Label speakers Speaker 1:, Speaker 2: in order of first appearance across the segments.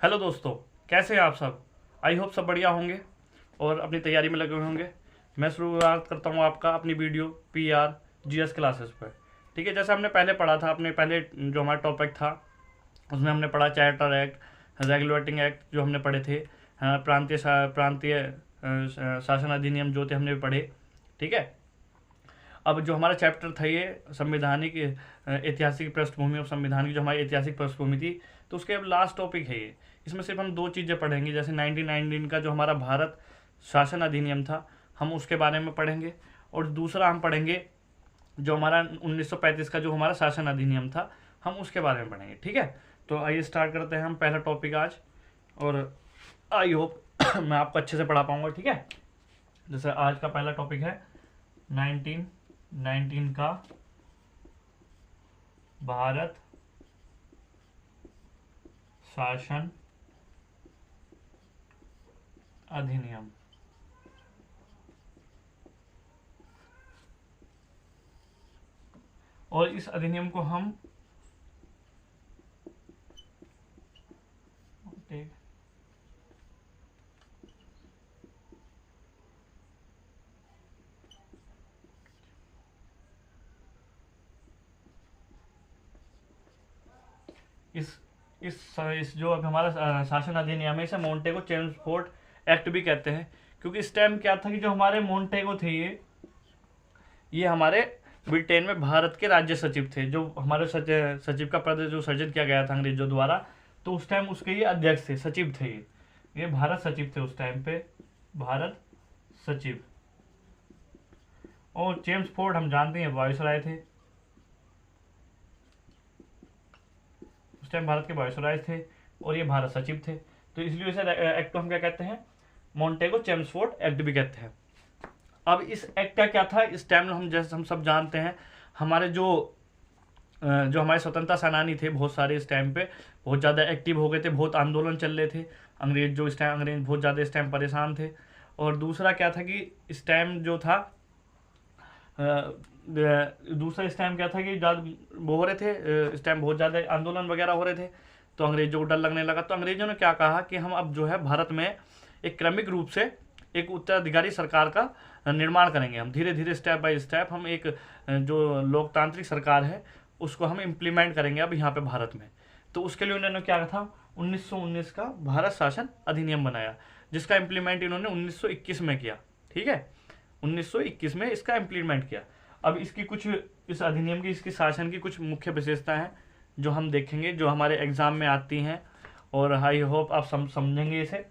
Speaker 1: Hello दोस्तों, कैसे हैं आप सब। आई होप सब बढ़िया होंगे और अपनी तैयारी में लगे हुए होंगे। मैं शुरुआत करता हूँ आपका अपनी वीडियो PR GS क्लासेस पर। ठीक है, जैसे हमने पहले पढ़ा था, अपने पहले जो हमारा टॉपिक था उसमें हमने पढ़ा चार्टर एक्ट, रेगुलेटिंग एक्ट जो हमने पढ़े थे, प्रांतीय शासन अधिनियम जो थे हमने पढ़े। ठीक है, अब जो हमारा चैप्टर था ये संवैधानिक ऐतिहासिक पृष्ठभूमि और संविधान की जो हमारी ऐतिहासिक पृष्ठभूमि थी, तो उसके अब लास्ट टॉपिक है ये। इसमें सिर्फ हम दो चीज़ें पढ़ेंगे, जैसे 1919 का जो हमारा भारत शासन अधिनियम था हम उसके बारे में पढ़ेंगे, और दूसरा हम पढ़ेंगे जो हमारा 1935 का जो हमारा शासन अधिनियम था हम उसके बारे में पढ़ेंगे। ठीक है, तो आइए स्टार्ट करते हैं हम पहला टॉपिक आज, और आई होप मैं आपको अच्छे से पढ़ा पाऊंगा। ठीक है, जैसे आज का पहला टॉपिक है 1919 का भारत शासन अधिनियम। और इस अधिनियम को हम इस इस जो अब हमारा शासन अधिनियम है इसे मोंटेगो चेम्सफोर्ड एक्ट भी कहते हैं, क्योंकि इस टाइम क्या था कि जो हमारे मोंटेगो थे ये हमारे ब्रिटेन में भारत के राज्य सचिव थे। जो हमारे सचिव का पद जो सृजित किया गया था अंग्रेजों द्वारा, तो उस टाइम उसके ये अध्यक्ष थे, सचिव थे ये भारत सचिव थे उस टाइम पे, भारत सचिव। और चेम्सफोर्ड हम जानते हैं वायसराय थे, उस टाइम भारत के वायसराय थे, और ये भारत सचिव थे। तो इसलिए इसे एक्ट को हम क्या कहते हैं, मोंटेगो चेम्सफोर्ड एक्ट भी कहते हैं। अब इस एक्ट का क्या था, इस टाइम हम जैसे हम सब जानते हैं हमारे जो हमारे स्वतंत्रता सेनानी थे बहुत सारे इस टाइम पे बहुत ज़्यादा एक्टिव हो गए थे, बहुत आंदोलन चल रहे थे। अंग्रेज बहुत ज़्यादा इस टाइम परेशान थे। और दूसरा क्या था कि इस टाइम जो था दूसरा इस टाइम क्या था कि ज़्यादा वो हो रहे थे, इस टाइम बहुत ज़्यादा आंदोलन वगैरह हो रहे थे, तो अंग्रेजों को डर लगने लगा। तो अंग्रेजों ने क्या कहा कि हम अब जो है भारत में एक क्रमिक रूप से एक उत्तराधिकारी सरकार का निर्माण करेंगे। हम धीरे धीरे स्टेप बाय स्टेप हम एक जो लोकतांत्रिक सरकार है उसको हम इम्प्लीमेंट करेंगे अब यहाँ पे भारत में। तो उसके लिए उन्होंने क्या था, 1919 का भारत शासन अधिनियम बनाया, जिसका इम्प्लीमेंट इन्होंने 1921 में किया। ठीक है, 1921 में इसका इम्प्लीमेंट किया। अब इसकी कुछ इस अधिनियम की इसकी शासन की कुछ मुख्य विशेषता हैं जो हम देखेंगे, जो हमारे एग्जाम में आती हैं, और आई होप आप समझेंगे इसे।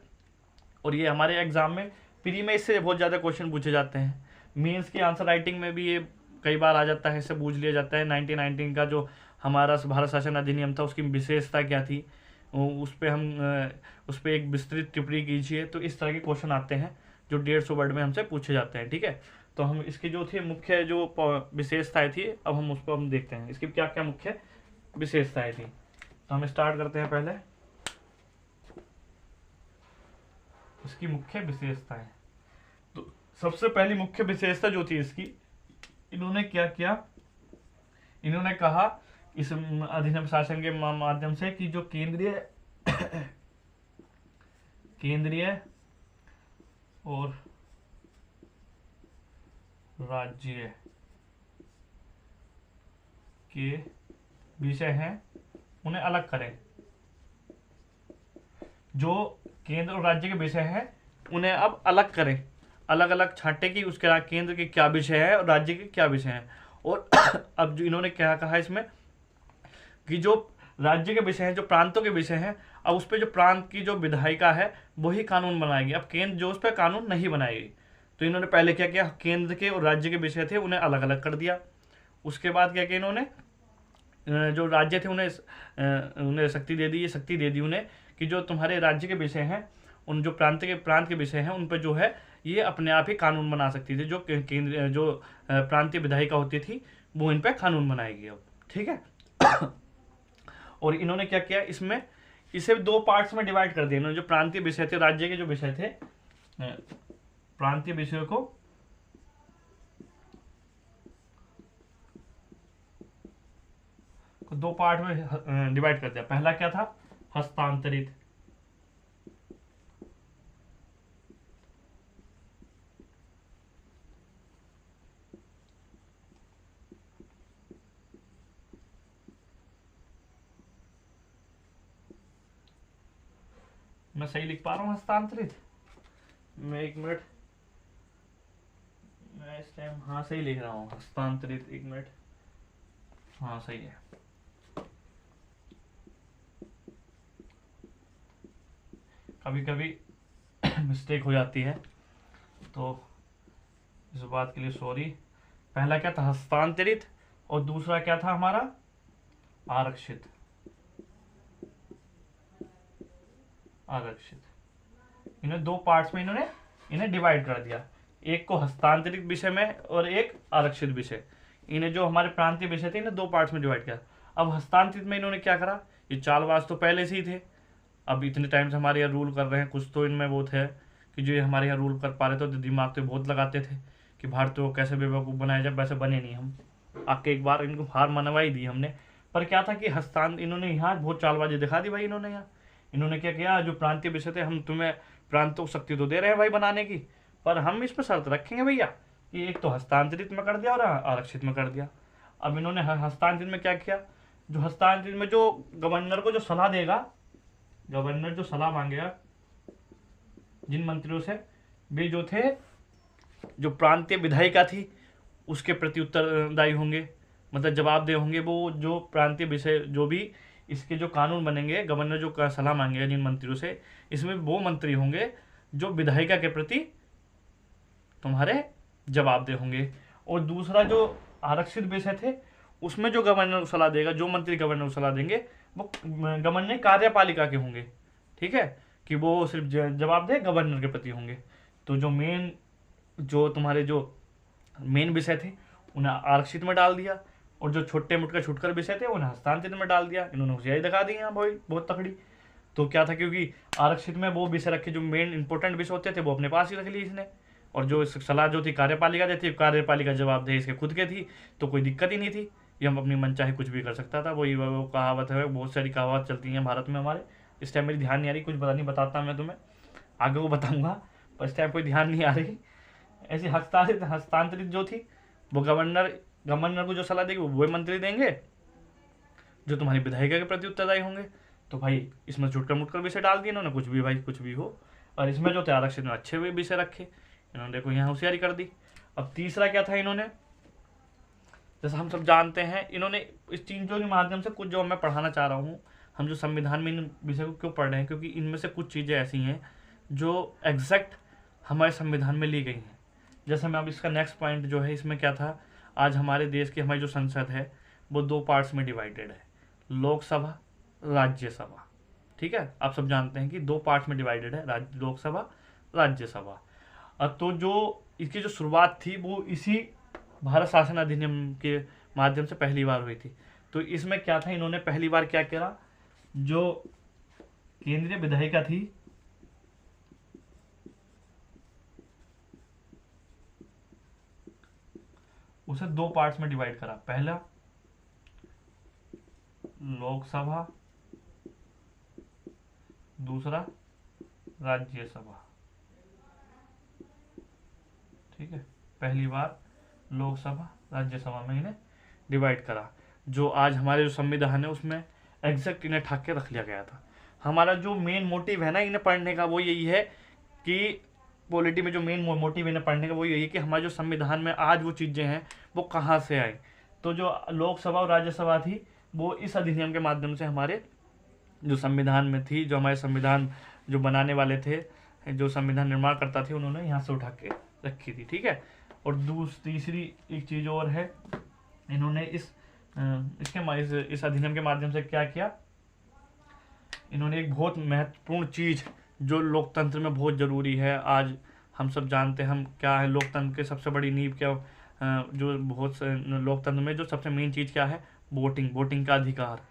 Speaker 1: और ये हमारे एग्जाम में प्री में इससे बहुत ज़्यादा क्वेश्चन पूछे जाते हैं, मेंस की आंसर राइटिंग में भी ये कई बार आ जाता है, इससे पूछ लिया जाता है 1919 का जो हमारा भारत शासन अधिनियम था उसकी विशेषता क्या थी, उस पर एक विस्तृत टिप्पणी कीजिए। तो इस तरह के क्वेश्चन आते हैं जो 150 वर्ड में हमसे पूछे जाते हैं। ठीक है, तो हम इसकी जो थी मुख्य जो विशेषताएं थी अब हम उसको हम देखते हैं इसकी क्या क्या मुख्य विशेषताएं थी। तो हम स्टार्ट करते हैं पहले इसकी मुख्य विशेषताएं। तो सबसे पहली मुख्य विशेषता जो थी इसकी, इन्होंने क्या किया, इन्होंने कहा इस अधिनियम शासन के माध्यम से कि जो केंद्रीय और राज्य के विषय हैं उन्हें अलग करें। जो केंद्र और राज्य के विषय हैं उन्हें अब अलग करें, अलग अलग छांटे कि उसके केंद्र के क्या विषय है और राज्य के क्या विषय हैं। और अब जो इन्होंने क्या कहा इसमें कि जो राज्य के विषय हैं, जो प्रांतों के विषय हैं, अब उस पर जो प्रांत की जो विधायिका है वही कानून बनाएगी, अब केंद्र जो उस पर कानून नहीं बनाएगी। तो इन्होंने पहले क्या किया, केंद्र के और राज्य के विषय थे उन्हें अलग अलग कर दिया। उसके बाद क्या किया इन्होंने, जो राज्य थे उन्हें शक्ति दे दी, ये शक्ति दे दी उन्हें कि जो तुम्हारे राज्य के विषय हैं, उन जो प्रांत के विषय हैं उन पर जो है ये अपने आप ही कानून बना सकती थी। जो केंद्र जो प्रांतीय विधायिका होती थी वो इन पर कानून बनाएगी अब। ठीक है, और इन्होंने क्या किया इसमें, इसे दो पार्ट्स में डिवाइड कर दिया इन्होंने। जो प्रांतीय विषय थे, राज्य के जो विषय थे, प्रांतीय विषयों को दो पार्ट में डिवाइड कर दिया। पहला क्या था, हस्तांतरित मैं सही लिख पा रहा हूँ हस्तांतरित? मैं एक मिनट, मैं इस टाइम हाँ सही लिख रहा हूँ हस्तांतरित, एक मिनट, हाँ सही है। कभी कभी मिस्टेक हो जाती है, तो इस बात के लिए सॉरी। पहला क्या था? हस्तांतरित, और दूसरा क्या था हमारा? आरक्षित। आरक्षित, इन्हें दो पार्ट्स में इन्होंने इन्हें डिवाइड कर दिया, एक को हस्तांतरित विषय में और एक आरक्षित विषय। इन्हें जो हमारे प्रांतीय विषय थे इन्हें दो पार्ट्स में डिवाइड किया। अब हस्तांतरित में इन्होंने क्या करा? ये चालबाज तो पहले से ही थे, अब इतने टाइम से हमारे यहाँ रूल कर रहे हैं, कुछ तो इनमें वो थे कि जो ये हमारे यहाँ रूल कर पा रहे थे, तो दिमाग तो बहुत लगाते थे कि भारतीयों को कैसे बेवकूफ़ बनाया जाए। वैसे बने नहीं हम, आके एक बार इनको हार मनवाई दी हमने। पर क्या था कि इन्होंने यहाँ बहुत चालबाजी दिखा दी भाई। इन्होंने यहाँ इन्होंने क्या किया, जो प्रांतीय विषय थे, हम तुम्हें प्रांतों को शक्ति तो दे रहे हैं भाई बनाने की, पर हम इस पर शर्त रखेंगे भैया कि एक तो हस्तांतरित में कर दिया और आरक्षित में कर दिया। अब इन्होंने हस्तांतरित में क्या किया? जो हस्तांतरित में जो गवर्नर को जो सलाह देगा, गवर्नर जो सलाह मांगेगा जिन मंत्रियों से, वे जो थे, जो प्रांतीय विधायिका थी उसके प्रति उत्तरदायी होंगे, मतलब जवाबदेह होंगे। वो जो प्रांतीय विषय, जो भी इसके जो कानून बनेंगे, गवर्नर जो सलाह मांगेगा जिन मंत्रियों से, इसमें वो मंत्री होंगे जो विधायिका के प्रति तुम्हारे जवाबदेह होंगे। और दूसरा जो आरक्षित विषय थे, उसमें जो गवर्नर सलाह देगा, जो मंत्री गवर्नर सलाह देंगे, वो गवर्नर कार्यपालिका के होंगे। ठीक है, कि वो सिर्फ जवाबदेह गवर्नर के प्रति होंगे। तो जो मेन, जो तुम्हारे जो मेन विषय थे उन्हें आरक्षित में डाल दिया, और जो छोटे मोटे छुटकर विषय थे उन्हें हस्तांतरित में डाल दिया। इन्होंने होशियारी दिखा दी यहाँ भाई बहुत तकड़ी। तो क्या था, क्योंकि आरक्षित में वो विषय रखे जो मेन इंपॉर्टेंट विषय होते थे वो अपने पास ही रख ली इसने, और जो सलाह जो थी कार्यपालिका देती, कार्यपालिका जवाबदेही इसके खुद के थी, तो कोई दिक्कत ही नहीं थी। ये हम अपनी मनचाही कुछ भी कर सकता था। वही वो कहावत है, बहुत सारी कहावत चलती हैं भारत में हमारे। इस टाइम मेरी ध्यान नहीं आ रही, कुछ पता नहीं, बताता मैं तुम्हें आगे वो बताऊंगा, पर इस टाइम कोई ध्यान नहीं आ रही। ऐसी हस्तांतरित जो थी, वो गवर्नर को जो सलाह देगी वो मंत्री देंगे जो तुम्हारी विधायिका के प्रति उत्तरदायी होंगे। तो भाई इसमें छुटकर मुटकर विषय डाल दिए इन्होंने, कुछ भी भाई कुछ भी हो। और इसमें जो थे आरक्षित में अच्छे हुए विषय रखे, इन्होंने देखो यहाँ होशियारी कर दी। अब तीसरा क्या था, इन्होंने, जैसा हम सब जानते हैं, इन्होंने इस चीज़ों के माध्यम से कुछ जो मैं पढ़ाना चाह रहा हूँ, हम जो संविधान में इन विषय को क्यों पढ़ रहे हैं, क्योंकि इनमें से कुछ चीज़ें ऐसी हैं जो एग्जैक्ट हमारे संविधान में ली गई हैं। जैसे मैं अब इसका नेक्स्ट पॉइंट जो है, इसमें क्या था, आज हमारे देश की हमारी जो संसद है वो दो पार्ट्स में डिवाइडेड है, लोकसभा, राज्यसभा। ठीक है, आप सब जानते हैं कि दो पार्ट्स में डिवाइडेड है, लोकसभा, राज्यसभा। तो जो इसकी जो शुरुआत थी वो इसी भारत शासन अधिनियम के माध्यम से पहली बार हुई थी। तो इसमें क्या था, इन्होंने पहली बार क्या किया, जो केंद्रीय विधायिका थी, उसे दो पार्ट्स में डिवाइड करा। पहला लोकसभा, दूसरा राज्यसभा। ठीक है, पहली बार लोकसभा राज्यसभा में इन्हें डिवाइड करा। जो आज हमारे जो संविधान है उसमें एग्जैक्ट इन्हें ठाक के रख लिया गया था। हमारा जो मेन मोटिव है ना इन्हें पढ़ने का, वो यही है कि पॉलिटी में जो मेन मोटिव इन्हें पढ़ने का वो यही है कि हमारे जो संविधान में आज वो चीज़ें हैं वो कहाँ से आई। तो जो लोकसभा और राज्यसभा थी वो इस अधिनियम के माध्यम से हमारे जो संविधान में थी, जो हमारे संविधान जो बनाने वाले थे, जो संविधान निर्माण करता थे, उन्होंने यहाँ से उठा के रखी थी। ठीक है, और तीसरी एक चीज़ और है, इन्होंने इस अधिनियम के माध्यम से क्या किया, इन्होंने एक बहुत महत्वपूर्ण चीज़ जो लोकतंत्र में बहुत ज़रूरी है, आज हम सब जानते हैं, हम क्या है लोकतंत्र के सबसे बड़ी नींव क्या, जो बहुत लोकतंत्र में जो सबसे मेन चीज़ क्या है, वोटिंग का अधिकार।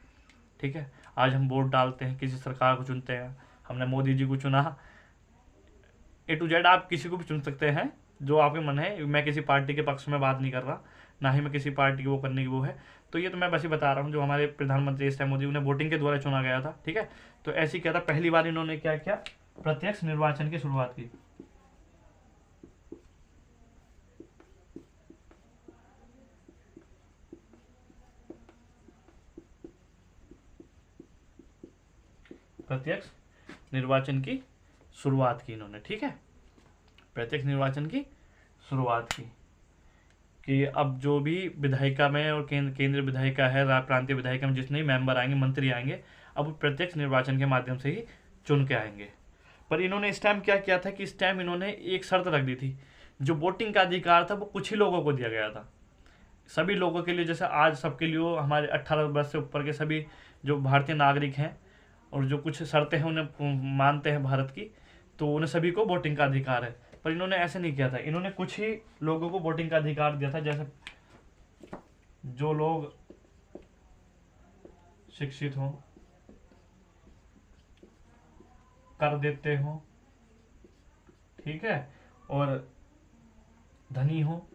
Speaker 1: ठीक है, आज हम वोट डालते हैं, किसी सरकार को चुनते हैं, हमने मोदी जी को चुना, A to Z आप किसी को भी चुन सकते हैं जो आपके मन है। मैं किसी पार्टी के पक्ष में बात नहीं कर रहा, ना ही मैं किसी पार्टी की वो करने की वो है। तो ये तो मैं बस ही बता रहा हूँ, जो हमारे प्रधानमंत्री इस टाइम मोदी, उन्हें वोटिंग के द्वारा चुना गया था। ठीक है, तो ऐसे ही क्या था, पहली बार इन्होंने क्या किया, प्रत्यक्ष निर्वाचन की शुरुआत की। प्रत्यक्ष निर्वाचन की शुरुआत की इन्होंने, ठीक है, प्रत्यक्ष निर्वाचन की शुरुआत की कि अब जो भी विधायिका में और केंद्रीय विधायिका है, प्रांतीय विधायिका में जितने भी मेंबर आएंगे, मंत्री आएंगे, अब वो प्रत्यक्ष निर्वाचन के माध्यम से ही चुन के आएंगे। पर इन्होंने इस टाइम क्या किया था कि इस टाइम इन्होंने एक शर्त रख दी थी, जो वोटिंग का अधिकार था वो कुछ ही लोगों को दिया गया था, सभी लोगों के लिए, जैसे आज सबके लिए हो, हमारे 18 वर्ष से ऊपर के सभी जो भारतीय नागरिक हैं और जो कुछ शर्तें हैं उन्हें मानते हैं भारत की, तो उन्हें सभी को वोटिंग का अधिकार है। पर इन्होंने ऐसे नहीं किया था, इन्होंने कुछ ही लोगों को वोटिंग का अधिकार दिया था, जैसे जो लोग शिक्षित हों, कर देते हों, ठीक है, और धनी हो,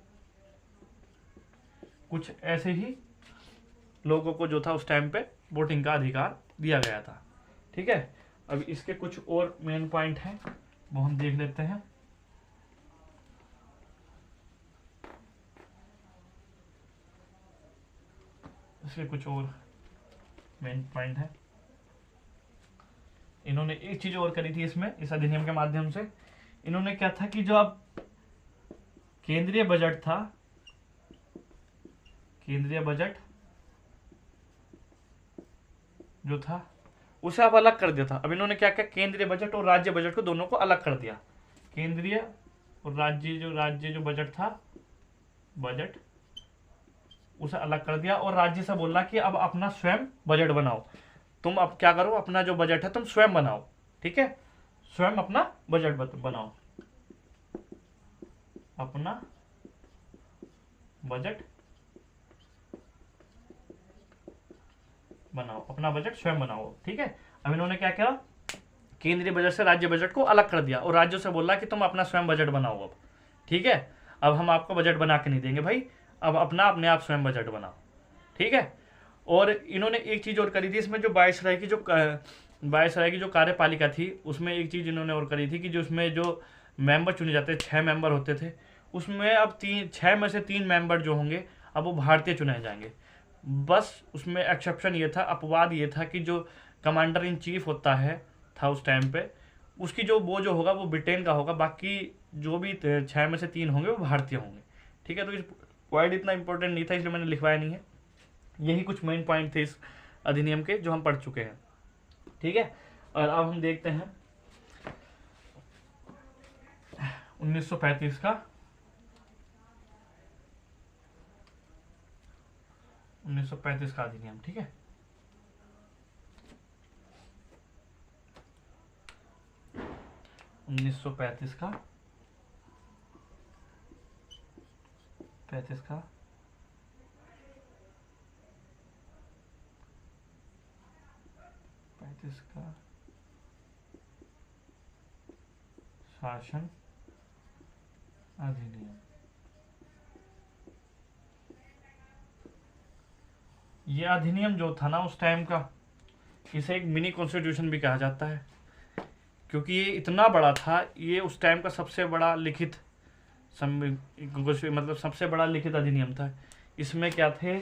Speaker 1: कुछ ऐसे ही लोगों को जो था उस टाइम पे वोटिंग का अधिकार दिया गया था, ठीक है। अब इसके कुछ और मेन पॉइंट हैं वो हम देख लेते हैं। इसके कुछ और मेन पॉइंट है। इन्होंने एक चीज और करी थी इसमें, इस अधिनियम के माध्यम से इन्होंने क्या था कि जो अब केंद्रीय बजट था, केंद्रीय बजट जो था उसे अब अलग कर दिया था। अब इन्होंने क्या किया, केंद्रीय बजट और राज्य बजट को दोनों को अलग कर दिया। केंद्रीय और राज्य जो बजट था, बजट उसे अलग कर दिया और राज्य से बोला कि अब अपना स्वयं बजट बनाओ। तुम अब क्या करो, अपना जो बजट है तुम स्वयं बनाओ, ठीक है, स्वयं अपना बजट बनाओ, अपना बजट बनाओ, अपना बजट स्वयं बनाओ, ठीक है। अब इन्होंने क्या किया, केंद्रीय बजट से राज्य बजट को अलग कर दिया और राज्यों से बोला कि तुम अपना स्वयं बजट बनाओ अब, ठीक है। अब हम आपको बजट बना के नहीं देंगे भाई, अब अपना अपने आप स्वयं बजट बनाओ, ठीक है। और इन्होंने एक चीज और करी थी इसमें, जो वायसराय की जो कार्यपालिका थी उसमें एक चीज इन्होंने और करी थी कि जो उसमें जो मेंबर चुने जाते, 6 मेंबर होते थे, उसमें अब 6 में से 3 मेंबर जो होंगे अब वो भारतीय चुने जाएंगे। बस उसमें एक्सेप्शन ये था, अपवाद ये था कि जो कमांडर इन चीफ होता है था उस टाइम पे, उसकी जो वो जो होगा वो ब्रिटेन का होगा, बाकी जो भी 6 में से 3 होंगे वो भारतीय होंगे, ठीक है। तो इस पॉइंट इतना इंपॉर्टेंट नहीं था इसलिए मैंने लिखवाया नहीं है। यही कुछ मेन पॉइंट थे इस अधिनियम के जो हम पढ़ चुके हैं, ठीक है। और अब हम देखते हैं 1935 का 1935 का अधिनियम, ठीक है। 1935 का 35 का शासन अधिनियम। ये अधिनियम जो था ना उस टाइम का, इसे एक मिनी कॉन्स्टिट्यूशन भी कहा जाता है, क्योंकि ये इतना बड़ा था। ये उस टाइम का सबसे बड़ा लिखित मतलब सबसे बड़ा लिखित अधिनियम था। इसमें क्या थे,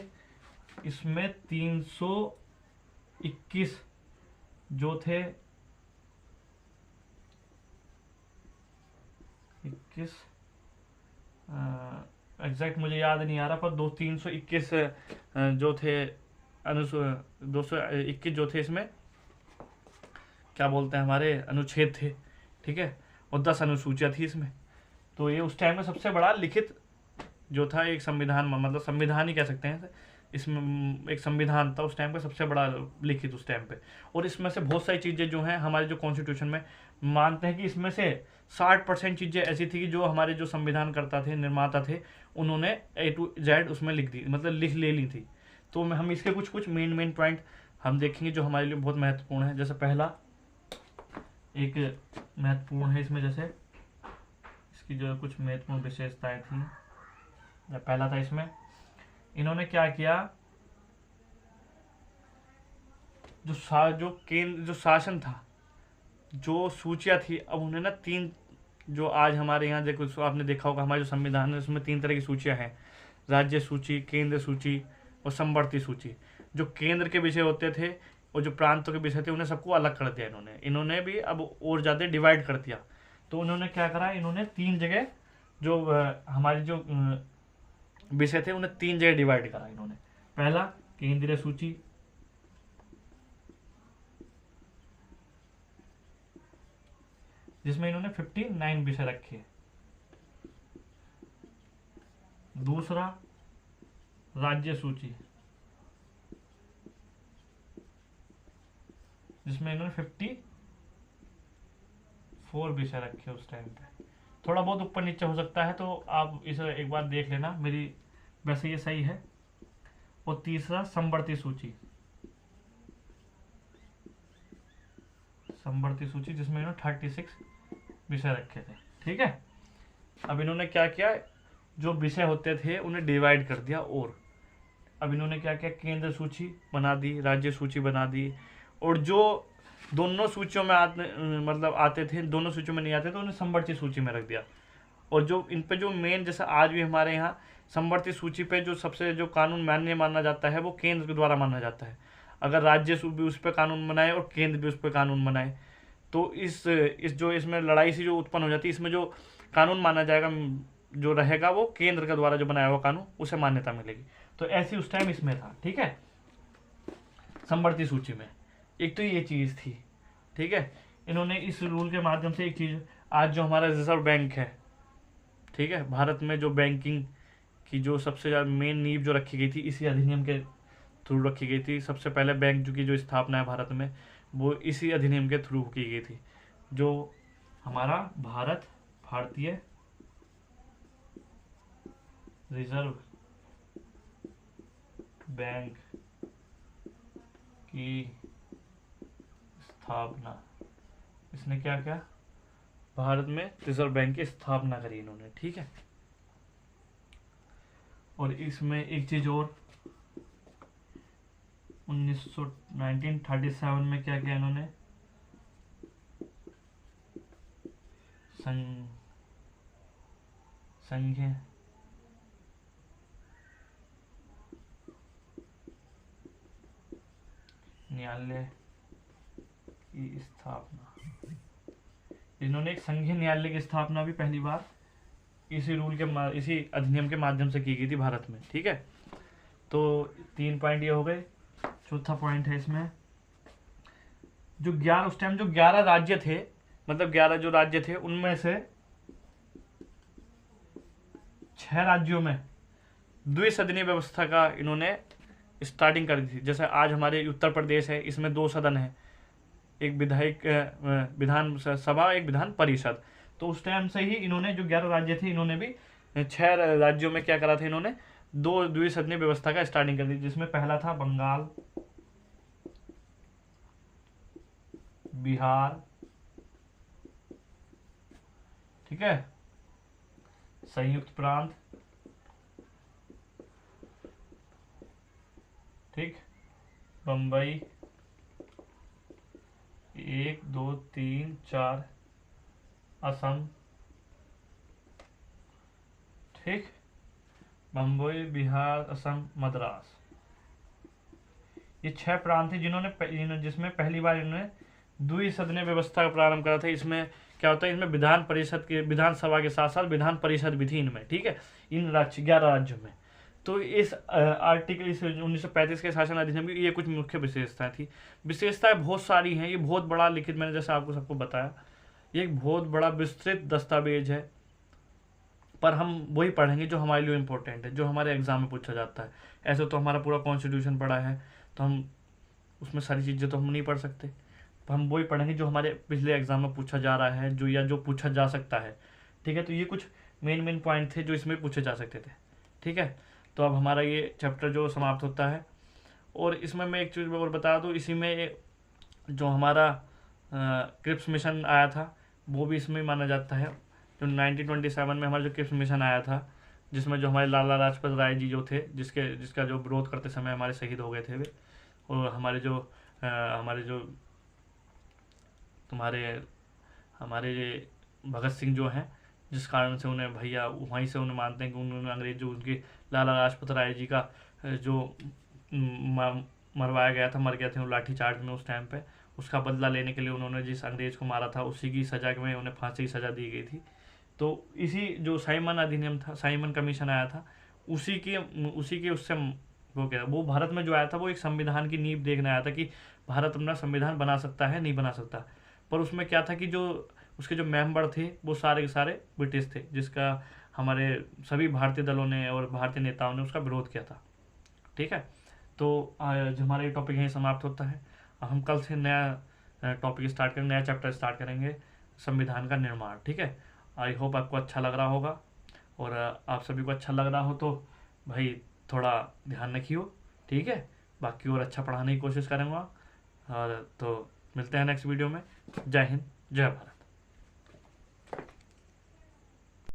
Speaker 1: इसमें 321 जो थे, 21 एग्जैक्ट मुझे याद नहीं आ रहा, पर 321 जो थे 221 जो थे, इसमें क्या बोलते हैं हमारे अनुच्छेद थे, ठीक है, और 10 अनुसूचियाँ थी इसमें। तो ये उस टाइम में सबसे बड़ा लिखित जो था एक संविधान, मतलब संविधान ही कह सकते हैं, इसमें एक संविधान था उस टाइम का सबसे बड़ा लिखित उस टाइम पे। और इसमें से बहुत सारी चीज़ें जो हैं हमारे जो कॉन्स्टिट्यूशन में मानते हैं कि इसमें से 60% चीज़ें ऐसी थी कि जो हमारे जो संविधान करता थे, निर्माता थे, उन्होंने A to Z उसमें लिख दी, मतलब ले ली थी। तो हम इसके कुछ मेन पॉइंट हम देखेंगे जो हमारे लिए बहुत महत्वपूर्ण है। जैसे पहला एक महत्वपूर्ण है इसमें, जैसे इसकी जो कुछ महत्वपूर्ण विशेषताएं थी, पहला था इसमें इन्होंने क्या किया, जो शासन था, जो सूचियाँ थी, अब उन्हें ना 3, जो आज हमारे यहाँ देखो आपने देखा होगा हमारे जो संविधान है उसमें 3 तरह की सूचियाँ हैं, राज्य सूची, केंद्र सूची और समवर्ती सूची। जो केंद्र के विषय होते थे और जो प्रांतों के विषय थे उन्हें सबको अलग कर दिया इन्होंने भी अब और ज़्यादा डिवाइड कर दिया। तो उन्होंने क्या करा, इन्होंने 3 जगह जो हमारी जो विषय थे उन्हें 3 जगह डिवाइड करा इन्होंने। पहला केंद्रीय सूची, जिसमें इन्होंने 59 विषय रखे। दूसरा राज्य सूची, जिसमें इन्होंने 54 विषय रखे उस टाइम पे। थोड़ा बहुत ऊपर नीचे हो सकता है, तो आप इसे एक बार देख लेना, मेरी वैसे ये सही है। और तीसरा समवर्ती सूची, जिसमें इन्होंने 36 विषय रखे थे। ठीक है, अब इन्होंने क्या किया, जो विषय होते थे उन्हें डिवाइड कर दिया। और अब इन्होंने क्या किया, केंद्र सूची बना दी, राज्य सूची बना दी, और जो दोनों सूचियों में आते थे, दोनों सूचियों में नहीं आते तो उन्हें समवर्ती सूची में रख दिया। और जो इन पे जो मेन, जैसे आज भी हमारे यहाँ समवर्ती सूची पे जो सबसे जो कानून मान्य माना जाता है वो केंद्र के द्वारा माना जाता है। अगर राज्य भी उस पर कानून बनाए और केंद्र भी उस पर कानून बनाए, तो इस जो इसमें लड़ाई सी जो उत्पन्न हो जाती है, इसमें जो कानून माना जाएगा, जो रहेगा वो केंद्र के द्वारा जो बनाया हुआ कानून, उसे मान्यता मिलेगी। तो ऐसी उस टाइम इसमें था। ठीक है, समवर्ती सूची में एक तो ये चीज़ थी। ठीक है, इन्होंने इस रूल के माध्यम से एक चीज़, आज जो हमारा रिजर्व बैंक है, ठीक है, भारत में जो बैंकिंग की जो सबसे ज़्यादा मेन नींव जो रखी गई थी, इसी अधिनियम के थ्रू रखी गई थी। सबसे पहले बैंक की जो स्थापना है भारत में, वो इसी अधिनियम के थ्रू की गई थी। जो हमारा भारतीय रिजर्व बैंक की स्थापना, इसने क्या किया, भारत में रिजर्व बैंक की स्थापना करी इन्होंने। ठीक है, और इसमें एक चीज और, 1937 में क्या किया इन्होंने, संघीय न्यायालय की स्थापना। इन्होंने एक संघीय न्यायालय की स्थापना भी पहली बार इसी इसी अधिनियम के माध्यम से की गई थी भारत में। ठीक है, तो 3 पॉइंट ये हो गए। चौथा पॉइंट है इसमें, जो 11 उस टाइम जो 11 राज्य थे, मतलब 11 जो राज्य थे, उनमें से 6 राज्यों में द्विसदनीय व्यवस्था का इन्होंने स्टार्टिंग कर दी थी। जैसे आज हमारे उत्तर प्रदेश है, इसमें 2 सदन है, एक विधान सभा, एक विधान परिषद। तो उस टाइम से ही इन्होंने, जो 11 राज्य थे, इन्होंने भी 6 राज्यों में क्या करा था, इन्होंने 2 द्विसदनीय व्यवस्था का स्टार्टिंग कर दी, जिसमें पहला था बंगाल, बिहार, ठीक है, संयुक्त प्रांत, ठीक, बंबई, 1 2 3 4, असम, ठीक, बंबई, बिहार, असम, मद्रास। ये 6 प्रांत थे जिसमें पहली बार इन्होंने द्विसदनीय व्यवस्था का प्रारंभ करा था। इसमें क्या होता है, इसमें विधानसभा के साथ साथ विधान परिषद भी थी इनमें। ठीक है, इन 11 राज्यों में। तो इस आर्टिकल, इस 1935 के शासन अधिनियम की ये कुछ मुख्य विशेषताएं थी। विशेषताएं बहुत सारी हैं, ये बहुत बड़ा लिखित, मैंने जैसे आपको सबको बताया, ये एक बहुत बड़ा विस्तृत दस्तावेज है, पर हम वही पढ़ेंगे जो हमारे लिए इम्पोर्टेंट है, जो हमारे एग्जाम में पूछा जाता है। ऐसे तो हमारा पूरा कॉन्स्टिट्यूशन पढ़ा है, तो हम उसमें सारी चीज़ें तो हम नहीं पढ़ सकते, तो हम वही पढ़ेंगे जो हमारे पिछले एग्जाम में पूछा जा रहा है, जो पूछा जा सकता है। ठीक है, तो ये कुछ मेन पॉइंट थे जो इसमें पूछे जा सकते थे। ठीक है, तो अब हमारा ये चैप्टर जो समाप्त होता है। और इसमें मैं एक चीज़ और बता दूँ, इसी में जो हमारा क्रिप्स मिशन आया था, वो भी इसमें माना जाता है। जो 1927 में हमारा जो क्रिप्स मिशन आया था, जिसमें जो हमारे लाला लाजपत राय जी जो थे, जिसका जो विरोध करते समय हमारे शहीद हो गए थे वे, और हमारे भगत सिंह जो हैं, जिस कारण से उन्हें भैया वहीं से उन्हें मानते हैं कि उन्होंने अंग्रेज जो उनके लाला लाजपत राय जी का जो मरवाया गया था, मर गए थे वो लाठीचार्ज में उस टाइम पे। उसका बदला लेने के लिए उन्होंने जिस अंग्रेज को मारा था उसी की सजा में उन्हें फांसी की सजा दी गई थी। तो इसी जो साइमन अधिनियम था, साइमन कमीशन आया था, उसी के उससे वो क्या, वो भारत में जो आया था वो एक संविधान की नींव देखने आया था कि भारत अपना संविधान बना सकता है नहीं बना सकता। पर उसमें क्या था कि जो उसके जो मेंबर थे वो सारे के सारे ब्रिटिश थे, जिसका हमारे सभी भारतीय दलों ने और भारतीय नेताओं ने उसका विरोध किया था। ठीक है, तो आज हमारा ये टॉपिक यहीं समाप्त होता है। हम कल से नया टॉपिक स्टार्ट करेंगे, नया चैप्टर स्टार्ट करेंगे, संविधान का निर्माण। ठीक है, आई होप आपको अच्छा लग रहा होगा, और आप सभी को अच्छा लग रहा हो तो भाई थोड़ा ध्यान रखियो। ठीक है, बाकी और अच्छा पढ़ाने की कोशिश करूँगा। और तो मिलते हैं नेक्स्ट वीडियो में। जय हिंद, जय भारत।